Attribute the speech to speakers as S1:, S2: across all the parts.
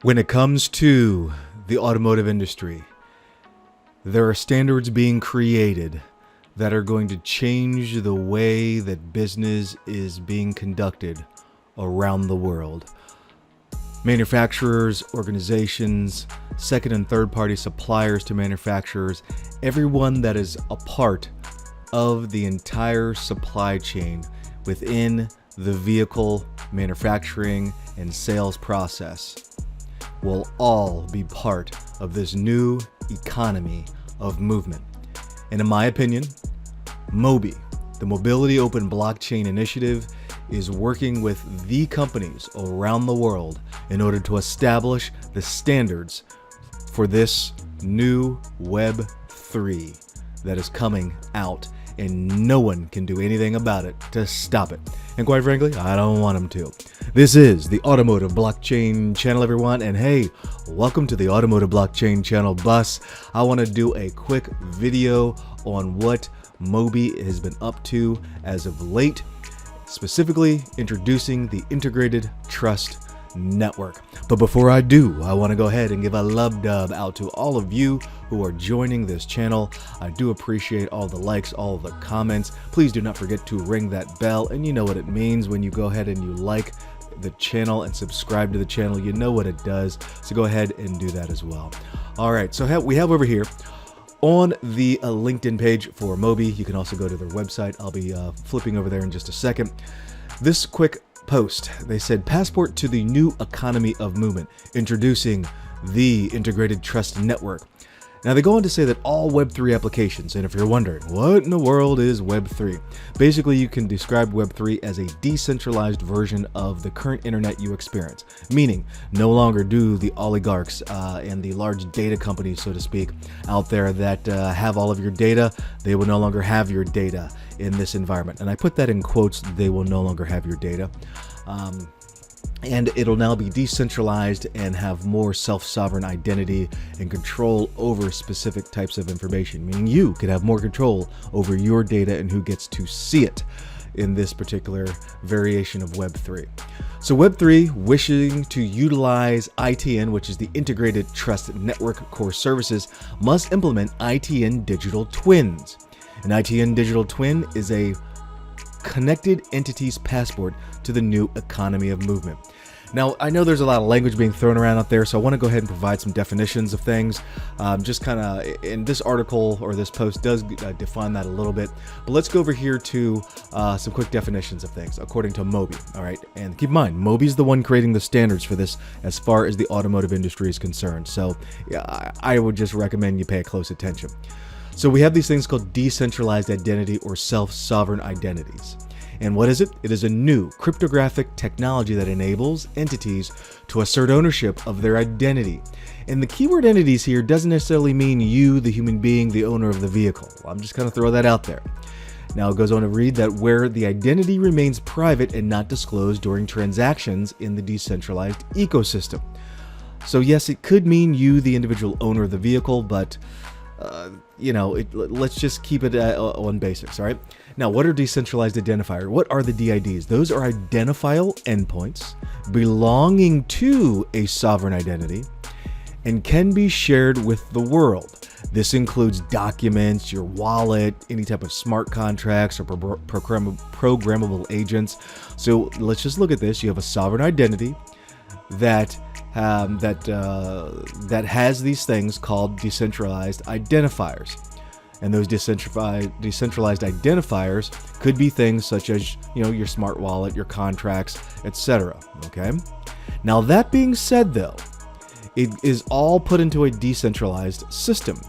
S1: When it comes to the automotive industry, there are standards being created that are going to change the way that business is being conducted around the world. Manufacturers, organizations, second and third party suppliers to manufacturers, everyone that is a part of the entire supply chain within the vehicle manufacturing and sales process will all be part of this new economy of movement. And in my opinion, MOBI, the Mobility Open Blockchain Initiative, is working with the companies around the world in order to establish the standards for this new Web 3 that is coming out, and no one can do anything about it to stop it. And quite frankly, I don't want them to. This is the Automotive Blockchain Channel, everyone, and hey, welcome to the Automotive Blockchain Channel bus. I want to do a quick video on what MOBI has been up to as of late, specifically introducing the Integrated Trust Network. But before I do, I want to go ahead and give a love dub out to all of you who are joining this channel. I do appreciate all the likes, all the comments. Please do not forget to ring that bell, and you know what it means when you go ahead and you like the channel and subscribe to the channel. You know what it does, so go ahead and do that as well. All right, so we have over here on the LinkedIn page for MOBI. You can also go to their website. I'll be flipping over there in just a second. This quick post, they said, passport to the new economy of movement, introducing the Integrated Trust Network. Now they go on to say that all Web3 applications, and if you're wondering what in the world is Web3, basically you can describe Web3 as a decentralized version of the current internet you experience, meaning no longer do the oligarchs and the large data companies, so to speak, out there that have all of your data, they will no longer have your data in this environment. And I put that in quotes, they will no longer have your data. And it'll now be decentralized and have more self-sovereign identity and control over specific types of information, meaning you could have more control over your data and who gets to see it in this particular variation of Web3. So Web3, wishing to utilize ITN, which is the Integrated Trust Network core services, must implement ITN digital twins. An ITN digital twin is a connected entities passport to the new economy of movement. Now, I know there's a lot of language being thrown around out there, so I want to go ahead and provide some definitions of things. Just kind of, in this article or this post does define that a little bit, but let's go over here to some quick definitions of things according to MOBI. All right, and keep in mind, MOBI is the one creating the standards for this as far as the automotive industry is concerned. So yeah, I would just recommend you pay close attention. So we have these things called decentralized identity or self-sovereign identities. And what is it? It is a new cryptographic technology that enables entities to assert ownership of their identity. And the keyword entities here doesn't necessarily mean you, the human being, the owner of the vehicle. I'm just going to throw that out there. Now it goes on to read that where the identity remains private and not disclosed during transactions in the decentralized ecosystem. So yes, it could mean you, the individual owner of the vehicle, but you know, let's just keep it on basics, all right? Now, what are decentralized identifiers? What are the DIDs? Those are identifiable endpoints belonging to a sovereign identity and can be shared with the world. This includes documents, your wallet, any type of smart contracts or programmable agents. So let's just look at this. You have a sovereign identity that has these things called decentralized identifiers. And those decentralized identifiers could be things such as, you know, your smart wallet, your contracts, etc. Okay. Now that being said, though, it is all put into a decentralized system,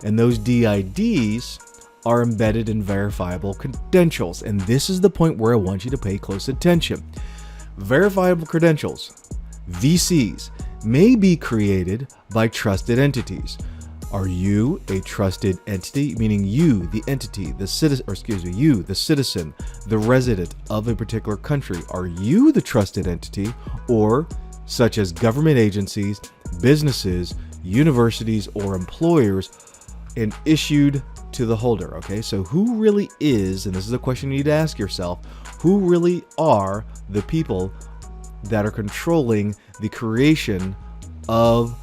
S1: and those DIDs are embedded in verifiable credentials. And this is the point where I want you to pay close attention. Verifiable credentials, VCs, may be created by trusted entities. Are you a trusted entity? Meaning you, the entity, the citizen, or excuse me, you, the citizen, the resident of a particular country. Are you the trusted entity, or such as government agencies, businesses, universities, or employers, and issued to the holder? Okay, so who really is, and this is a question you need to ask yourself, who really are the people that are controlling the creation of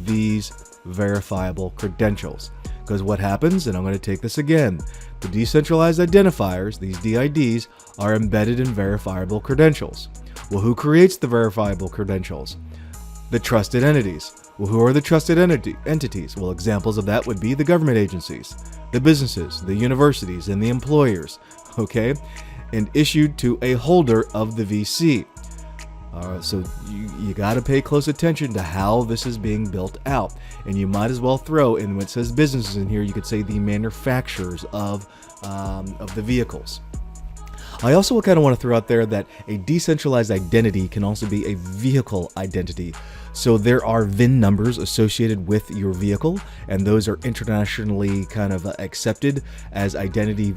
S1: these verifiable credentials. Because what happens, and I'm going to take this again, the decentralized identifiers, these DIDs, are embedded in verifiable credentials. Well, who creates the verifiable credentials? The trusted entities. Well, who are the trusted entities? Well, examples of that would be the government agencies, the businesses, the universities, and the employers, okay? And issued to a holder of the VC. So you got to pay close attention to how this is being built out. And you might as well throw, and when it says businesses in here, you could say the manufacturers of the vehicles. I also kind of want to throw out there that a decentralized identity can also be a vehicle identity. So there are VIN numbers associated with your vehicle, and those are internationally kind of accepted as identity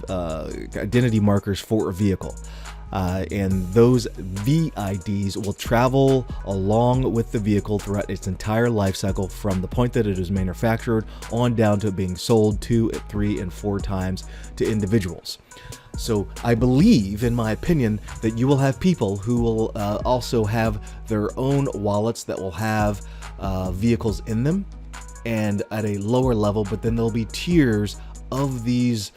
S1: markers for a vehicle. And those VIDs will travel along with the vehicle throughout its entire life cycle, from the point that it is manufactured on down to being sold 2, 3, and 4 times to individuals. So I believe, in my opinion, that you will have people who will also have their own wallets that will have vehicles in them, and at a lower level, but then there'll be tiers of these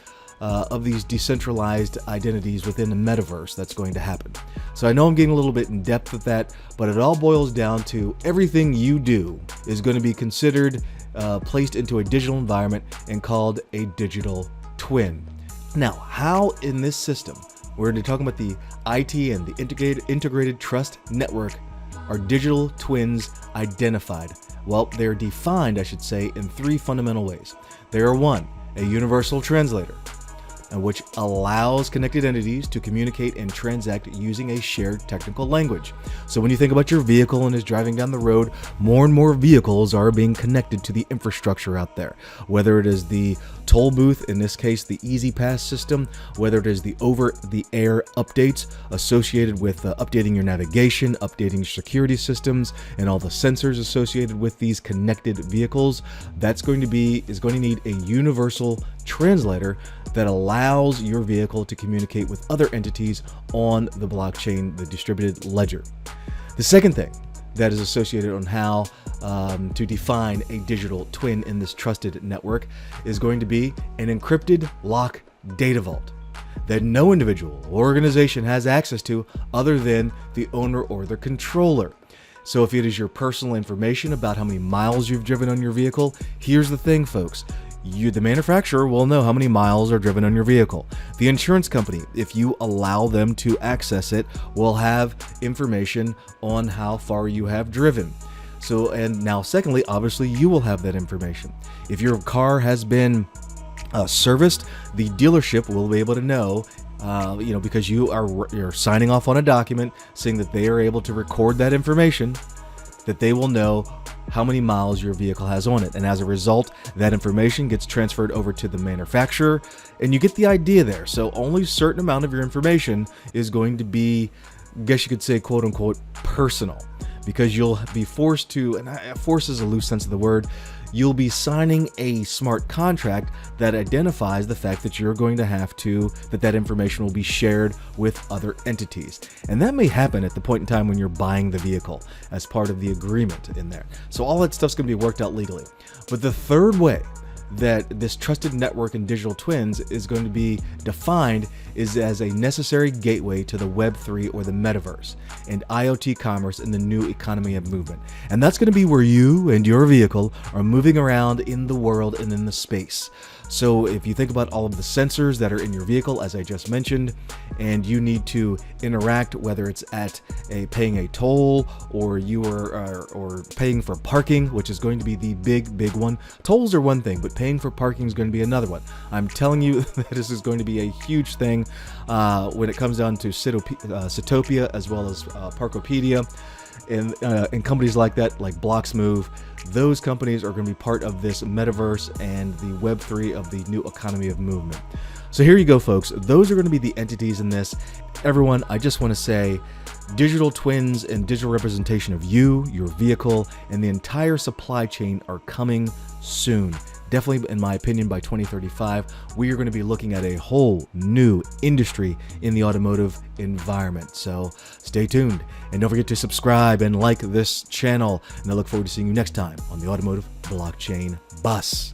S1: decentralized identities within the metaverse that's going to happen. So I know I'm getting a little bit in depth with that, but it all boils down to everything you do is going to be considered placed into a digital environment and called a digital twin. Now, how in this system, we're going to talk about the IT and the integrated trust network, are digital twins identified? Well, they're defined, I should say, in 3 fundamental ways. They are 1, a universal translator, which allows connected entities to communicate and transact using a shared technical language. So when you think about your vehicle and is driving down the road, more and more vehicles are being connected to the infrastructure out there. Whether it is the toll booth, in this case the Easy Pass system, whether it is the over-the-air updates associated with updating your navigation, updating your security systems, and all the sensors associated with these connected vehicles, is going to need a universal translator that allows your vehicle to communicate with other entities on the blockchain, the distributed ledger. The second thing that is associated on how to define a digital twin in this trusted network is going to be an encrypted lock data vault that no individual or organization has access to other than the owner or the controller. So if it is your personal information about how many miles you've driven on your vehicle, here's the thing, folks. The manufacturer will know how many miles are driven on your vehicle. The insurance company, if you allow them to access it, will have information on how far you have driven. So, and now secondly, obviously you will have that information. If your car has been serviced, the dealership will be able to know, because you're signing off on a document saying that they are able to record that information, that they will know how many miles your vehicle has on it. And as a result, that information gets transferred over to the manufacturer, and you get the idea there. So only a certain amount of your information is going to be, I guess you could say, quote unquote, personal, because you'll be forced to, and force is a loose sense of the word, you'll be signing a smart contract that identifies the fact that you're going to have to, that information will be shared with other entities. And that may happen at the point in time when you're buying the vehicle as part of the agreement in there. So all that stuff's going to be worked out legally. But the third way that this trusted network and digital twins is going to be defined is as a necessary gateway to the Web3 or the metaverse and IoT commerce in the new economy of movement. And that's going to be where you and your vehicle are moving around in the world and in the space. So if you think about all of the sensors that are in your vehicle, as I just mentioned, and you need to interact, whether it's at paying a toll or you or paying for parking, which is going to be the big one. Tolls are one thing, but paying for parking is going to be another one. I'm telling you that this is going to be a huge thing when it comes down to Setopia as well as Parkopedia. And companies like that, like Blocksmove, those companies are going to be part of this metaverse and the Web3 of the new economy of movement. So here you go, folks. Those are going to be the entities in this. Everyone, I just want to say, digital twins and digital representation of you, your vehicle, and the entire supply chain are coming soon. definitely, in my opinion, by 2035, we are going to be looking at a whole new industry in the automotive environment. So stay tuned and don't forget to subscribe and like this channel. And I look forward to seeing you next time on the Automotive Blockchain Bus.